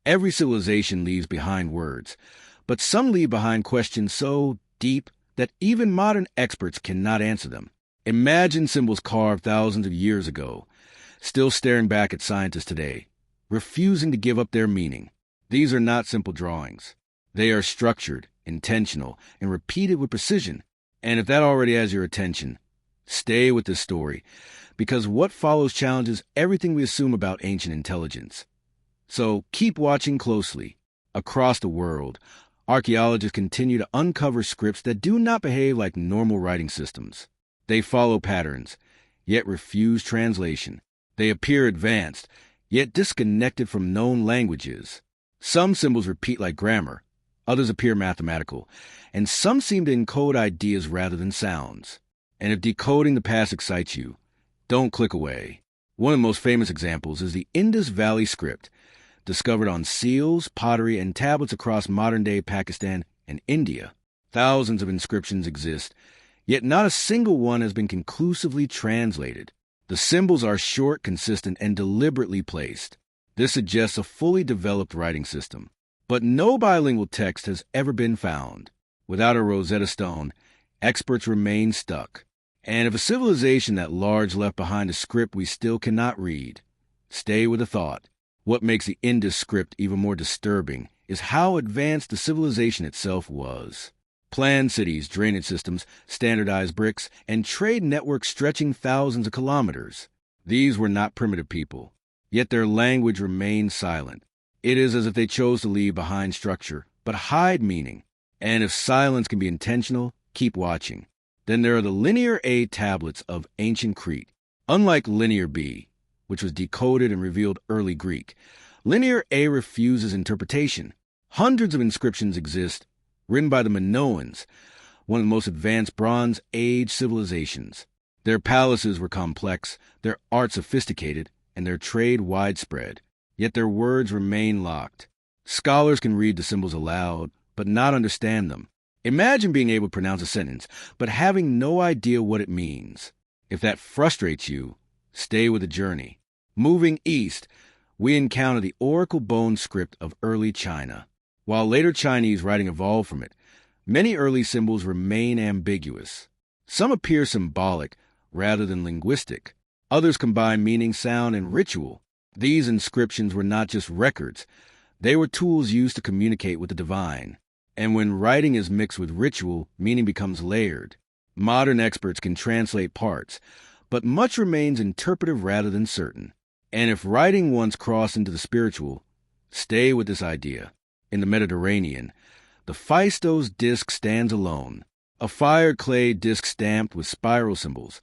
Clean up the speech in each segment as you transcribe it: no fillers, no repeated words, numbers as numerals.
Every civilization leaves behind words, but some leave behind questions so deep that even modern experts cannot answer them. Imagine symbols carved thousands of years ago, still staring back at scientists today, refusing to give up their meaning. These are not simple drawings. They are structured, intentional, and repeated with precision. And if that already has your attention, stay with this story, because what follows challenges everything we assume about ancient intelligence. So keep watching closely. Across the world, archaeologists continue to uncover scripts that do not behave like normal writing systems. They follow patterns, yet refuse translation. They appear advanced, yet disconnected from known languages. Some symbols repeat like grammar, others appear mathematical, and some seem to encode ideas rather than sounds. And if decoding the past excites you, don't click away. One of the most famous examples is the Indus Valley script, discovered on seals, pottery, and tablets across modern-day Pakistan and India. Thousands of inscriptions exist, yet not a single one has been conclusively translated. The symbols are short, consistent, and deliberately placed. This suggests a fully developed writing system. But no bilingual text has ever been found. Without a Rosetta Stone, experts remain stuck. And if a civilization that large left behind a script we still cannot read, stay with the thought. What makes the Indus script even more disturbing is how advanced the civilization itself was. Planned cities, drainage systems, standardized bricks, and trade networks stretching thousands of kilometers. These were not primitive people, yet their language remained silent. It is as if they chose to leave behind structure, but hide meaning. And if silence can be intentional, keep watching. Then there are the Linear A tablets of ancient Crete. Unlike Linear B, which was decoded and revealed early Greek, Linear A refuses interpretation. Hundreds of inscriptions exist, written by the Minoans, one of the most advanced Bronze Age civilizations. Their palaces were complex, their art sophisticated, and their trade widespread. Yet their words remain locked. Scholars can read the symbols aloud, but not understand them. Imagine being able to pronounce a sentence, but having no idea what it means. If that frustrates you, stay with the journey. Moving east, we encounter the oracle bone script of early China. While later Chinese writing evolved from it, many early symbols remain ambiguous. Some appear symbolic rather than linguistic. Others combine meaning, sound, and ritual. These inscriptions were not just records. They were tools used to communicate with the divine. And when writing is mixed with ritual, meaning becomes layered. Modern experts can translate parts, but much remains interpretive rather than certain. And if writing once crossed into the spiritual, stay with this idea. In the Mediterranean, the Phaistos disc stands alone, a fired clay disc stamped with spiral symbols,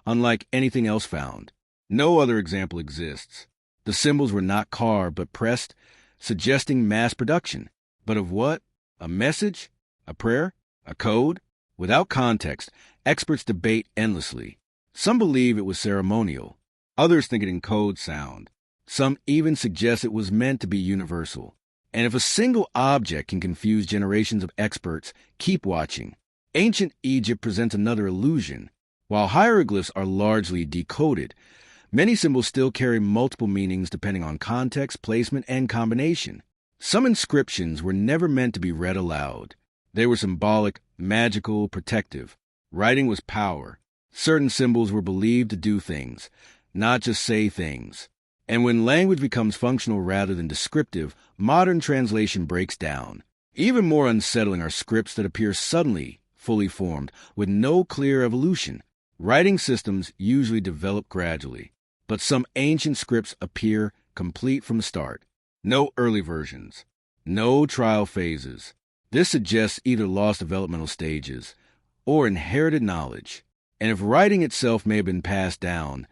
unlike anything else found. No other example exists. The symbols were not carved but pressed, suggesting mass production. But of what? A message? A prayer? A code? Without context, experts debate endlessly. Some believe it was ceremonial. Others think it encodes sound. Some even suggest it was meant to be universal. And if a single object can confuse generations of experts, keep watching. Ancient Egypt presents another illusion. While hieroglyphs are largely decoded, many symbols still carry multiple meanings depending on context, placement, and combination. Some inscriptions were never meant to be read aloud. They were symbolic, magical, protective. Writing was power. Certain symbols were believed to do things, not just say things. And when language becomes functional rather than descriptive, modern translation breaks down. Even more unsettling are scripts that appear suddenly, fully formed, with no clear evolution. Writing systems usually develop gradually, but some ancient scripts appear complete from the start. No early versions. No trial phases. This suggests either lost developmental stages or inherited knowledge. And if writing itself may have been passed down,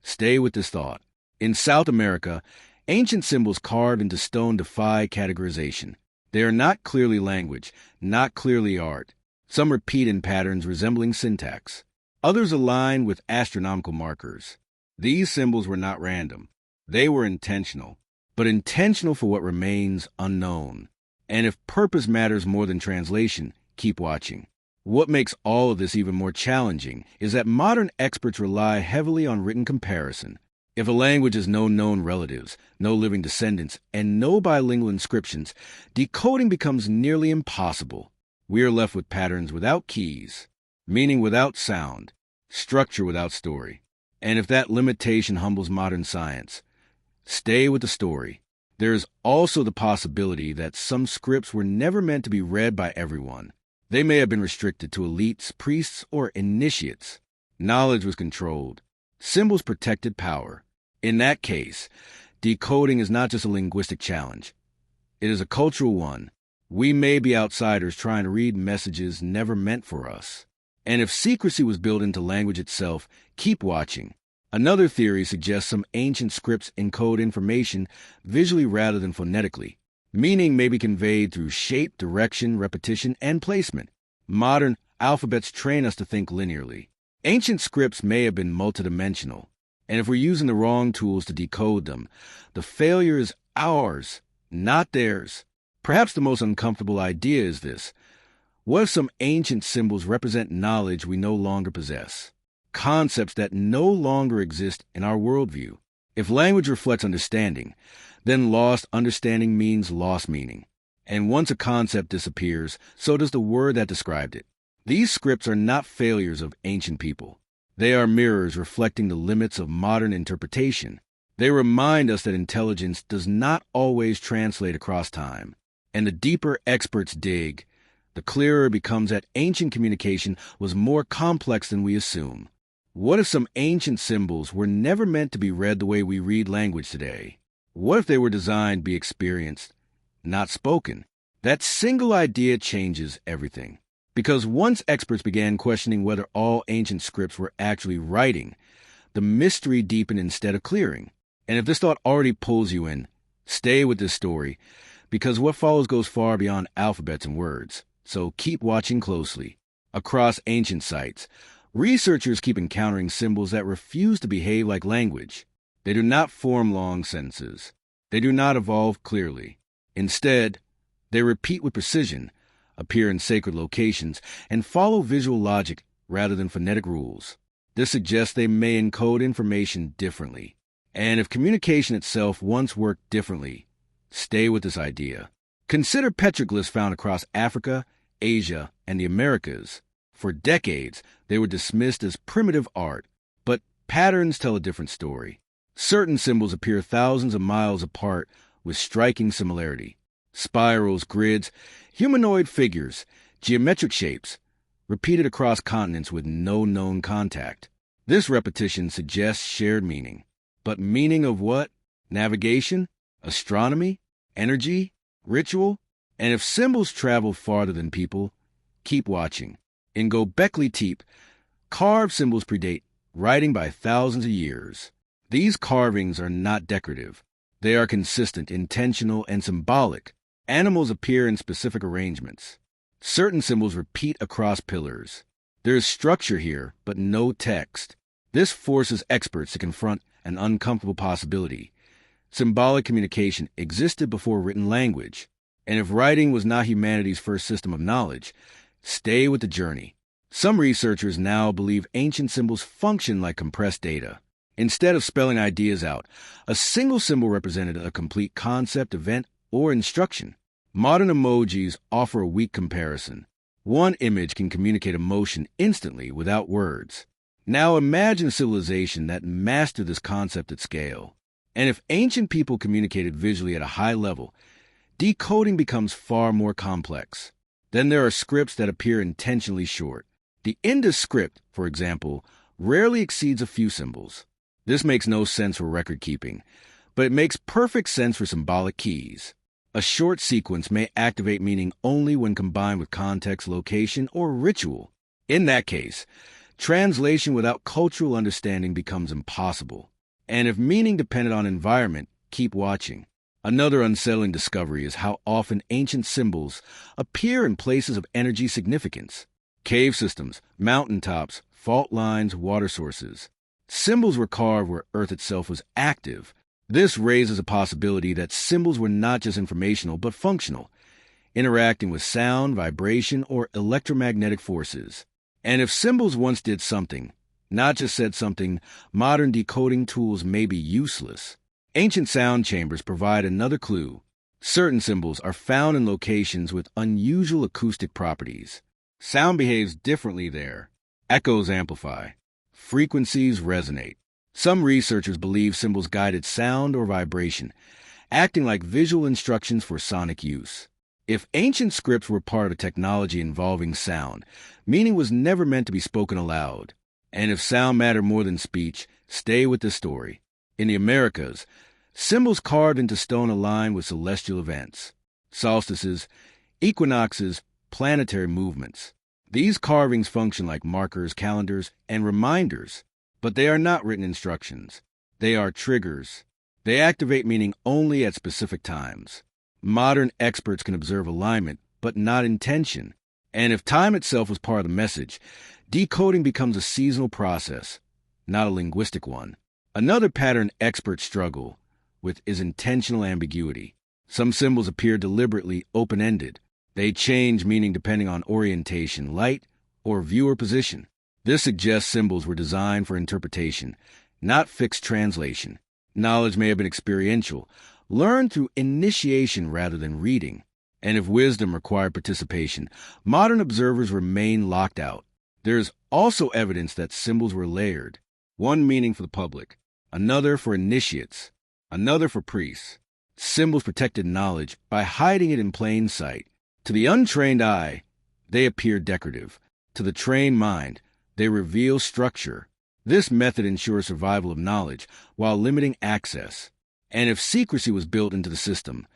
stay with this thought. In South America, ancient symbols carved into stone defy categorization. They are not clearly language, not clearly art. Some repeat in patterns resembling syntax. Others align with astronomical markers. These symbols were not random. They were intentional, but intentional for what remains unknown. And if purpose matters more than translation, keep watching. What makes all of this even more challenging is that modern experts rely heavily on written comparison. If a language has no known relatives, no living descendants, and no bilingual inscriptions, decoding becomes nearly impossible. We are left with patterns without keys, meaning without sound, structure without story. And if that limitation humbles modern science, stay with the story. There is also the possibility that some scripts were never meant to be read by everyone. They may have been restricted to elites, priests, or initiates. Knowledge was controlled. Symbols protected power. In that case, decoding is not just a linguistic challenge. It is a cultural one. We may be outsiders trying to read messages never meant for us. And if secrecy was built into language itself, keep watching. Another theory suggests some ancient scripts encode information visually rather than phonetically. Meaning may be conveyed through shape, direction, repetition, and placement. Modern alphabets train us to think linearly. Ancient scripts may have been multidimensional, and if we're using the wrong tools to decode them, the failure is ours, not theirs. Perhaps the most uncomfortable idea is this. What if some ancient symbols represent knowledge we no longer possess? Concepts that no longer exist in our worldview. If language reflects understanding, then lost understanding means lost meaning. And once a concept disappears, so does the word that described it. These scripts are not failures of ancient people. They are mirrors reflecting the limits of modern interpretation. They remind us that intelligence does not always translate across time. And the deeper experts dig, the clearer it becomes that ancient communication was more complex than we assume. What if some ancient symbols were never meant to be read the way we read language today? What if they were designed to be experienced, not spoken? That single idea changes everything. Because once experts began questioning whether all ancient scripts were actually writing, the mystery deepened instead of clearing. And if this thought already pulls you in, stay with this story, because what follows goes far beyond alphabets and words. So keep watching closely. Across ancient sites, researchers keep encountering symbols that refuse to behave like language. They do not form long sentences. They do not evolve clearly. Instead, they repeat with precision, appear in sacred locations, and follow visual logic rather than phonetic rules. This suggests they may encode information differently. And if communication itself once worked differently, stay with this idea. Consider petroglyphs found across Africa, Asia, and the Americas. For decades, they were dismissed as primitive art, but patterns tell a different story. Certain symbols appear thousands of miles apart with striking similarity. Spirals, grids, humanoid figures, geometric shapes, repeated across continents with no known contact. This repetition suggests shared meaning. But meaning of what? Navigation? Astronomy? Energy? Ritual? And if symbols travel farther than people, keep watching. In Göbekli Tepe, carved symbols predate writing by thousands of years. These carvings are not decorative. They are consistent, intentional, and symbolic. Animals appear in specific arrangements. Certain symbols repeat across pillars. There is structure here, but no text. This forces experts to confront an uncomfortable possibility. Symbolic communication existed before written language. And if writing was not humanity's first system of knowledge, stay with the journey. Some researchers now believe ancient symbols function like compressed data. Instead of spelling ideas out, a single symbol represented a complete concept, event, or instruction. Modern emojis offer a weak comparison. One image can communicate emotion instantly without words. Now imagine a civilization that mastered this concept at scale. And if ancient people communicated visually at a high level, decoding becomes far more complex. Then there are scripts that appear intentionally short. The Indus script, for example, rarely exceeds a few symbols. This makes no sense for record keeping, but it makes perfect sense for symbolic keys. A short sequence may activate meaning only when combined with context, location, or ritual. In that case, translation without cultural understanding becomes impossible. And if meaning depended on environment, keep watching. Another unsettling discovery is how often ancient symbols appear in places of energy significance. Cave systems, mountaintops, fault lines, water sources. Symbols were carved where Earth itself was active. This raises a possibility that symbols were not just informational but functional, interacting with sound, vibration, or electromagnetic forces. And if symbols once did something, Natchez said something, modern decoding tools may be useless. Ancient sound chambers provide another clue. Certain symbols are found in locations with unusual acoustic properties. Sound behaves differently there. Echoes amplify. Frequencies resonate. Some researchers believe symbols guided sound or vibration, acting like visual instructions for sonic use. If ancient scripts were part of technology involving sound, meaning was never meant to be spoken aloud. And if sound mattered more than speech, stay with the story. In the Americas, symbols carved into stone align with celestial events, solstices, equinoxes, planetary movements. These carvings function like markers, calendars, and reminders, but they are not written instructions. They are triggers. They activate meaning only at specific times. Modern experts can observe alignment, but not intention. And if time itself was part of the message, decoding becomes a seasonal process, not a linguistic one. Another pattern experts struggle with is intentional ambiguity. Some symbols appear deliberately open-ended. They change meaning depending on orientation, light, or viewer position. This suggests symbols were designed for interpretation, not fixed translation. Knowledge may have been experiential, learned through initiation rather than reading. And if wisdom required participation, modern observers remain locked out. There is also evidence that symbols were layered. One meaning for the public, another for initiates, another for priests. Symbols protected knowledge by hiding it in plain sight. To the untrained eye, they appear decorative. To the trained mind, they reveal structure. This method ensures survival of knowledge while limiting access. And if secrecy was built into the system,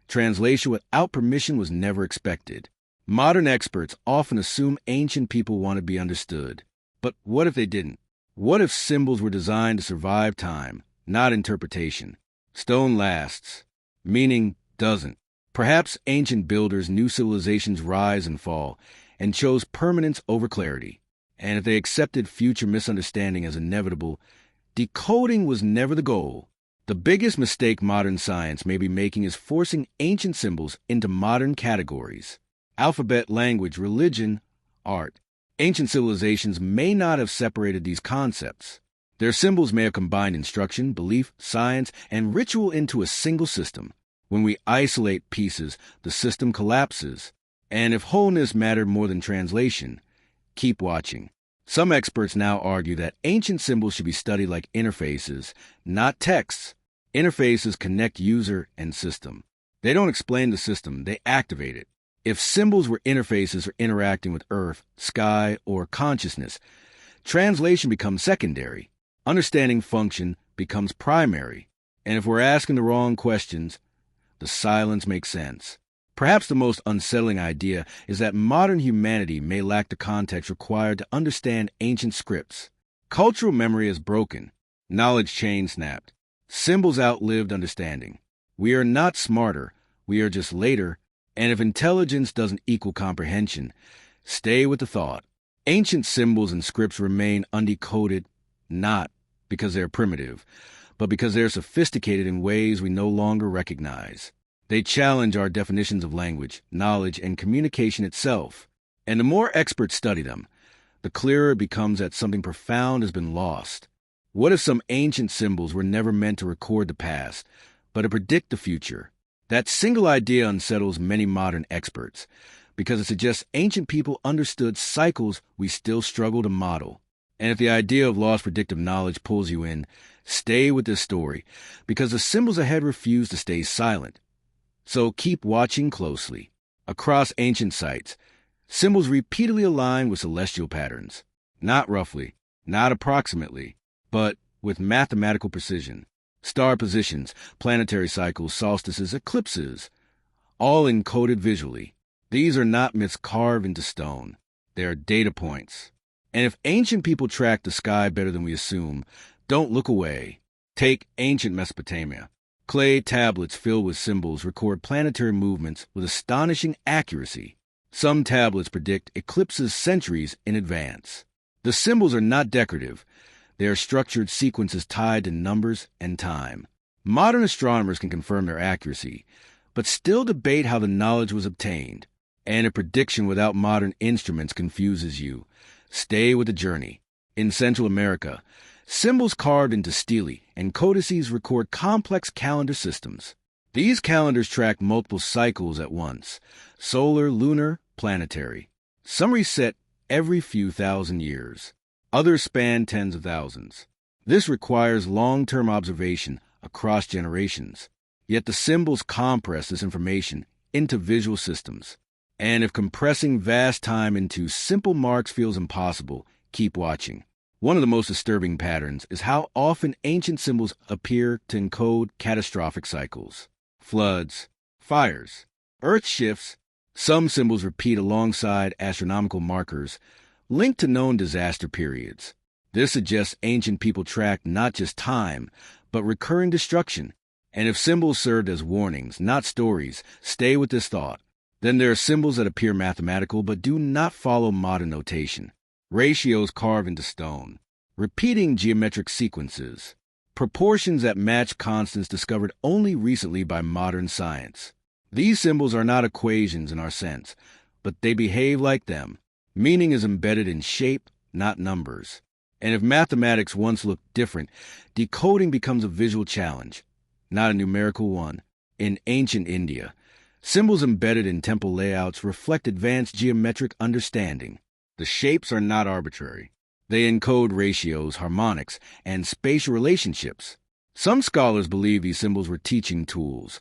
translation without permission was never expected. Modern experts often assume ancient people want to be understood. But what if they didn't? What if symbols were designed to survive time, not interpretation? Stone lasts. Meaning doesn't. Perhaps ancient builders knew civilizations rise and fall and chose permanence over clarity. And if they accepted future misunderstanding as inevitable, decoding was never the goal. The biggest mistake modern science may be making is forcing ancient symbols into modern categories. Alphabet, language, religion, art. Ancient civilizations may not have separated these concepts. Their symbols may have combined instruction, belief, science, and ritual into a single system. When we isolate pieces, the system collapses. And if wholeness mattered more than translation, keep watching. Some experts now argue that ancient symbols should be studied like interfaces, not texts. Interfaces connect user and system. They don't explain the system, they activate it. If symbols were interfaces for interacting with earth, sky, or consciousness, translation becomes secondary. Understanding function becomes primary. And if we're asking the wrong questions, the silence makes sense. Perhaps the most unsettling idea is that modern humanity may lack the context required to understand ancient scripts. Cultural memory is broken. Knowledge chain snapped. Symbols outlived understanding. We are not smarter. We are just later. And if intelligence doesn't equal comprehension, stay with the thought. Ancient symbols and scripts remain undecoded, not because they're primitive, but because they're sophisticated in ways we no longer recognize. They challenge our definitions of language, knowledge, and communication itself. And the more experts study them, the clearer it becomes that something profound has been lost. What if some ancient symbols were never meant to record the past, but to predict the future? That single idea unsettles many modern experts, because it suggests ancient people understood cycles we still struggle to model. And if the idea of lost predictive knowledge pulls you in, stay with this story, because the symbols ahead refuse to stay silent. So keep watching closely. Across ancient sites, symbols repeatedly align with celestial patterns. Not roughly, not approximately, but with mathematical precision. Star positions, planetary cycles, solstices, eclipses, all encoded visually. These are not myths carved into stone. They are data points. And if ancient people track the sky better than we assume, don't look away. Take ancient Mesopotamia. Clay tablets filled with symbols record planetary movements with astonishing accuracy. Some tablets predict eclipses centuries in advance. The symbols are not decorative. They are structured sequences tied to numbers and time. Modern astronomers can confirm their accuracy, but still debate how the knowledge was obtained. And a prediction without modern instruments confuses you. Stay with the journey. In Central America, symbols carved into stele and codices record complex calendar systems. These calendars track multiple cycles at once: solar, lunar, planetary. Some reset every few thousand years. Others span tens of thousands. This requires long-term observation across generations. Yet the symbols compress this information into visual systems. And if compressing vast time into simple marks feels impossible, keep watching. One of the most disturbing patterns is how often ancient symbols appear to encode catastrophic cycles. Floods, fires, earth shifts. Some symbols repeat alongside astronomical markers linked to known disaster periods. This suggests ancient people tracked not just time, but recurring destruction. And if symbols served as warnings, not stories, stay with this thought. Then there are symbols that appear mathematical but do not follow modern notation. Ratios carved into stone, repeating geometric sequences, proportions that match constants discovered only recently by modern science. These symbols are not equations in our sense, but they behave like them. Meaning is embedded in shape, not numbers. And if mathematics once looked different, decoding becomes a visual challenge, not a numerical one. In ancient India, symbols embedded in temple layouts reflect advanced geometric understanding. The shapes are not arbitrary. They encode ratios, harmonics, and spatial relationships. Some scholars believe these symbols were teaching tools,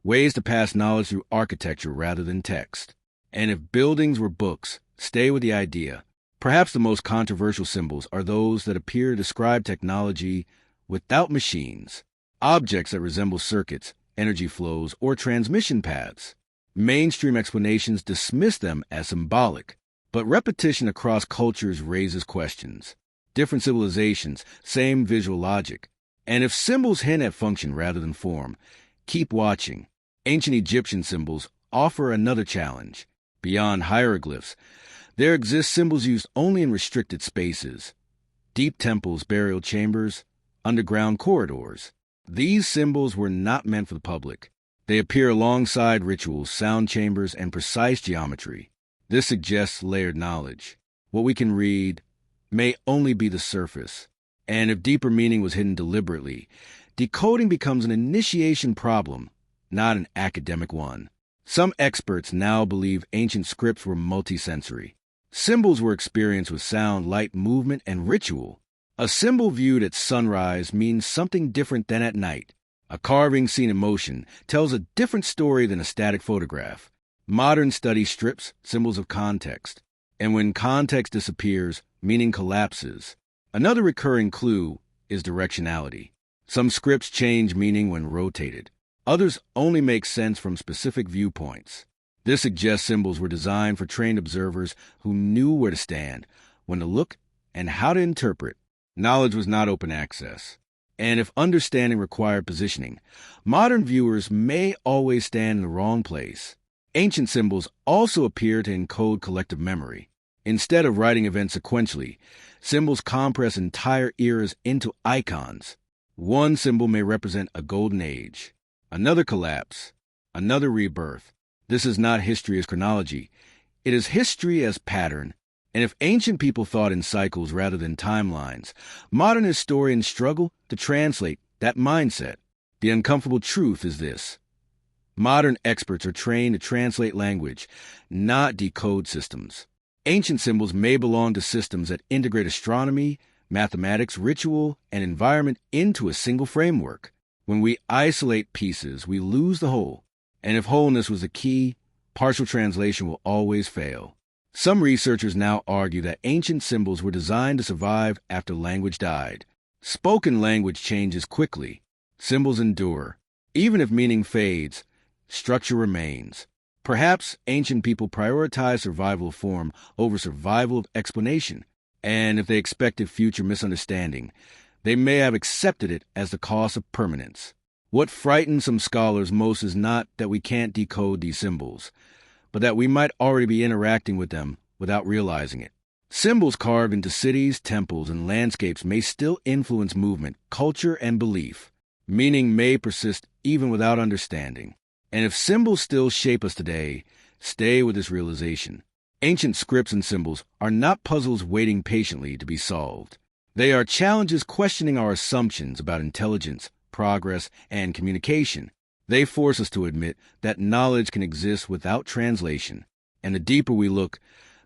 ways to pass knowledge through architecture rather than text. And if buildings were books, stay with the idea. Perhaps the most controversial symbols are those that appear to describe technology without machines, objects that resemble circuits, energy flows, or transmission paths. Mainstream explanations dismiss them as symbolic, but repetition across cultures raises questions. Different civilizations, same visual logic. And if symbols hint at function rather than form, keep watching. Ancient Egyptian symbols offer another challenge. Beyond hieroglyphs, there exist symbols used only in restricted spaces. Deep temples, burial chambers, underground corridors. These symbols were not meant for the public. They appear alongside rituals, sound chambers, and precise geometry. This suggests layered knowledge. What we can read may only be the surface. And if deeper meaning was hidden deliberately, decoding becomes an initiation problem, not an academic one. Some experts now believe ancient scripts were multisensory. Symbols were experienced with sound, light, movement, and ritual. A symbol viewed at sunrise means something different than at night. A carving seen in motion tells a different story than a static photograph. Modern study strips symbols of context, and when context disappears, meaning collapses. Another recurring clue is directionality. Some scripts change meaning when rotated. Others only make sense from specific viewpoints. This suggests symbols were designed for trained observers who knew where to stand, when to look, and how to interpret. Knowledge was not open access. And if understanding required positioning, modern viewers may always stand in the wrong place. Ancient symbols also appear to encode collective memory. Instead of writing events sequentially, symbols compress entire eras into icons. One symbol may represent a golden age, another collapse, another rebirth. This is not history as chronology. It is history as pattern. And if ancient people thought in cycles rather than timelines, modern historians struggle to translate that mindset. The uncomfortable truth is this: modern experts are trained to translate language, not decode systems. Ancient symbols may belong to systems that integrate astronomy, mathematics, ritual, and environment into a single framework. When we isolate pieces, we lose the whole. And if wholeness was the key, partial translation will always fail. Some researchers now argue that ancient symbols were designed to survive after language died. Spoken language changes quickly. Symbols endure. Even if meaning fades, structure remains. Perhaps ancient people prioritized survival of form over survival of explanation. And if they expected future misunderstanding, they may have accepted it as the cost of permanence. What frightens some scholars most is not that we can't decode these symbols, but that we might already be interacting with them without realizing it. Symbols carved into cities, temples, and landscapes may still influence movement, culture, and belief. Meaning may persist even without understanding. And if symbols still shape us today, stay with this realization. Ancient scripts and symbols are not puzzles waiting patiently to be solved. They are challenges questioning our assumptions about intelligence, progress, and communication. They force us to admit that knowledge can exist without translation. And the deeper we look,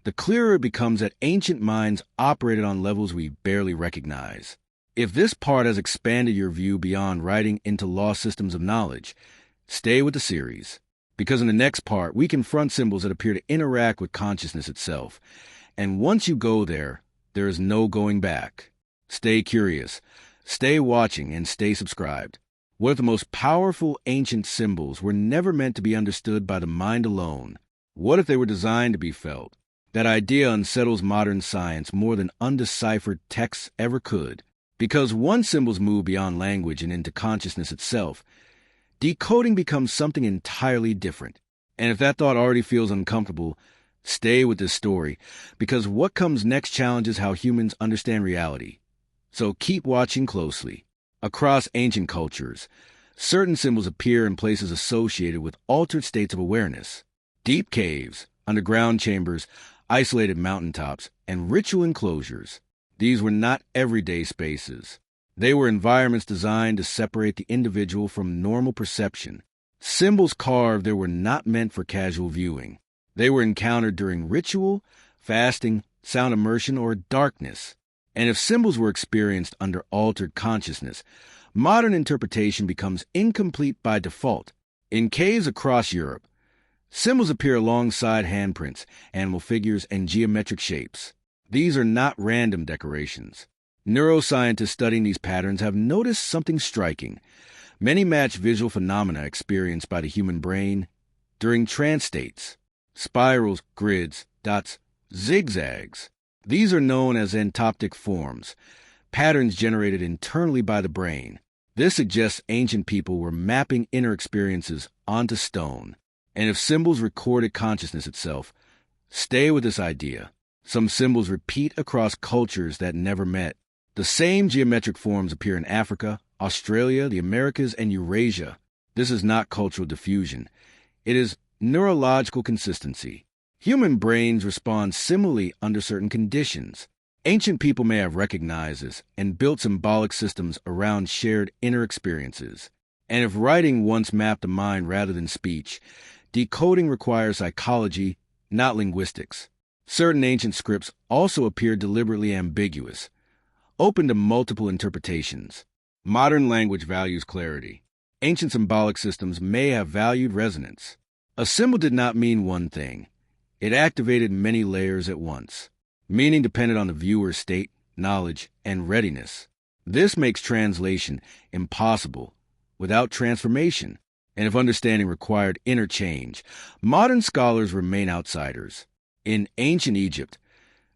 the clearer it becomes that ancient minds operated on levels we barely recognize. If this part has expanded your view beyond writing into lost systems of knowledge, stay with the series. Because in the next part, we confront symbols that appear to interact with consciousness itself. And once you go there, there is no going back. Stay curious, stay watching, and stay subscribed. What if the most powerful ancient symbols were never meant to be understood by the mind alone? What if they were designed to be felt? That idea unsettles modern science more than undeciphered texts ever could. Because once symbols move beyond language and into consciousness itself, decoding becomes something entirely different. And if that thought already feels uncomfortable, stay with this story, because what comes next challenges how humans understand reality. So keep watching closely. Across ancient cultures, certain symbols appear in places associated with altered states of awareness. Deep caves, underground chambers, isolated mountaintops, and ritual enclosures. These were not everyday spaces. They were environments designed to separate the individual from normal perception. Symbols carved there were not meant for casual viewing. They were encountered during ritual, fasting, sound immersion, or darkness. And if symbols were experienced under altered consciousness, modern interpretation becomes incomplete by default. In caves across Europe, symbols appear alongside handprints, animal figures, and geometric shapes. These are not random decorations. Neuroscientists studying these patterns have noticed something striking. Many match visual phenomena experienced by the human brain during trance states. Spirals, grids, dots, zigzags. These are known as entoptic forms, patterns generated internally by the brain. This suggests ancient people were mapping inner experiences onto stone. And if symbols recorded consciousness itself, stay with this idea. Some symbols repeat across cultures that never met. The same geometric forms appear in Africa, Australia, the Americas, and Eurasia. This is not cultural diffusion. It is neurological consistency. Human brains respond similarly under certain conditions. Ancient people may have recognized this and built symbolic systems around shared inner experiences. And if writing once mapped the mind rather than speech, decoding requires psychology, not linguistics. Certain ancient scripts also appear deliberately ambiguous, open to multiple interpretations. Modern language values clarity. Ancient symbolic systems may have valued resonance. A symbol did not mean one thing. It activated many layers at once. Meaning depended on the viewer's state, knowledge, and readiness. This makes translation impossible without transformation. And if understanding required interchange, modern scholars remain outsiders. In ancient Egypt,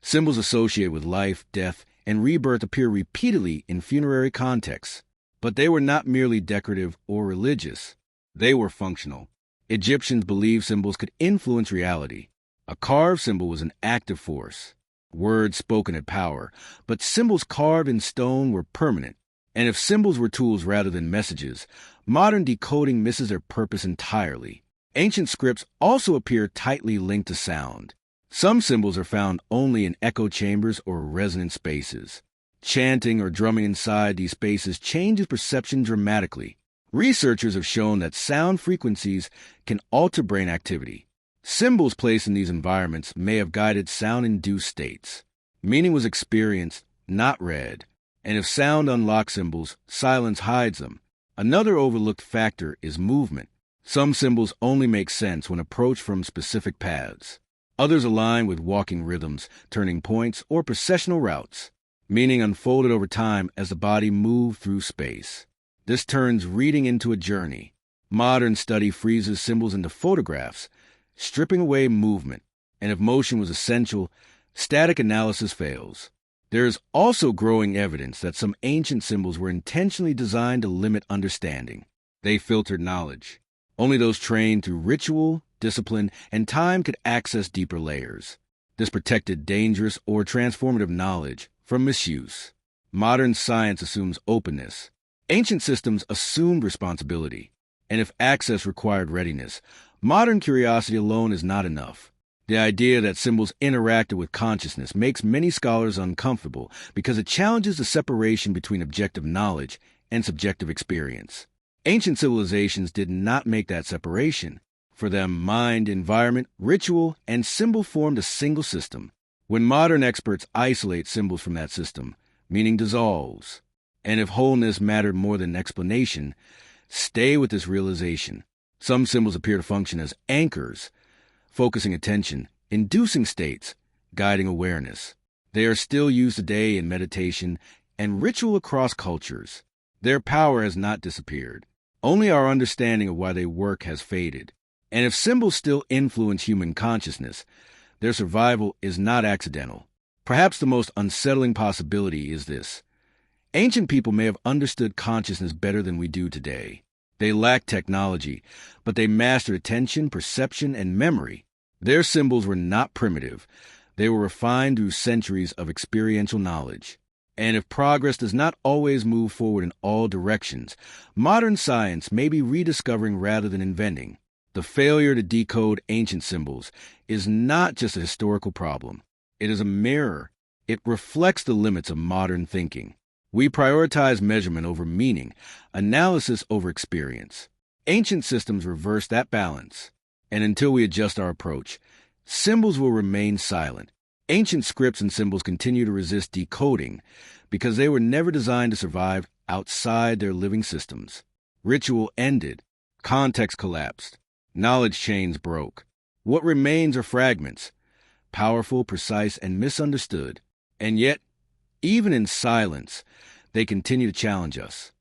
symbols associated with life, death, and rebirth appear repeatedly in funerary contexts. But they were not merely decorative or religious. They were functional. Egyptians believed symbols could influence reality. A carved symbol was an active force. Words spoken had power, but symbols carved in stone were permanent. And if symbols were tools rather than messages, modern decoding misses their purpose entirely. Ancient scripts also appear tightly linked to sound. Some symbols are found only in echo chambers or resonant spaces. Chanting or drumming inside these spaces changes perception dramatically. Researchers have shown that sound frequencies can alter brain activity. Symbols placed in these environments may have guided sound-induced states. Meaning was experienced, not read. And if sound unlocks symbols, silence hides them. Another overlooked factor is movement. Some symbols only make sense when approached from specific paths. Others align with walking rhythms, turning points, or processional routes. Meaning unfolded over time as the body moved through space. This turns reading into a journey. Modern study freezes symbols into photographs, stripping away movement. And if motion was essential, static analysis fails. There is also growing evidence that some ancient symbols were intentionally designed to limit understanding. They filtered knowledge. Only those trained through ritual, discipline, and time could access deeper layers. This protected dangerous or transformative knowledge from misuse. Modern science assumes openness. Ancient systems assumed responsibility. And if access required readiness, modern curiosity alone is not enough. The idea that symbols interacted with consciousness makes many scholars uncomfortable because it challenges the separation between objective knowledge and subjective experience. Ancient civilizations did not make that separation. For them, mind, environment, ritual, and symbol formed a single system. When modern experts isolate symbols from that system, meaning dissolves, and if wholeness mattered more than explanation, stay with this realization. Some symbols appear to function as anchors, focusing attention, inducing states, guiding awareness. They are still used today in meditation and ritual across cultures. Their power has not disappeared. Only our understanding of why they work has faded. And if symbols still influence human consciousness, their survival is not accidental. Perhaps the most unsettling possibility is this. Ancient people may have understood consciousness better than we do today. They lacked technology, but they mastered attention, perception, and memory. Their symbols were not primitive. They were refined through centuries of experiential knowledge. And if progress does not always move forward in all directions, modern science may be rediscovering rather than inventing. The failure to decode ancient symbols is not just a historical problem. It is a mirror. It reflects the limits of modern thinking. We prioritize measurement over meaning, analysis over experience. Ancient systems reverse that balance. And until we adjust our approach, symbols will remain silent. Ancient scripts and symbols continue to resist decoding because they were never designed to survive outside their living systems. Ritual ended. Context collapsed. Knowledge chains broke. What remains are fragments, powerful, precise, and misunderstood. And yet, even in silence, they continue to challenge us.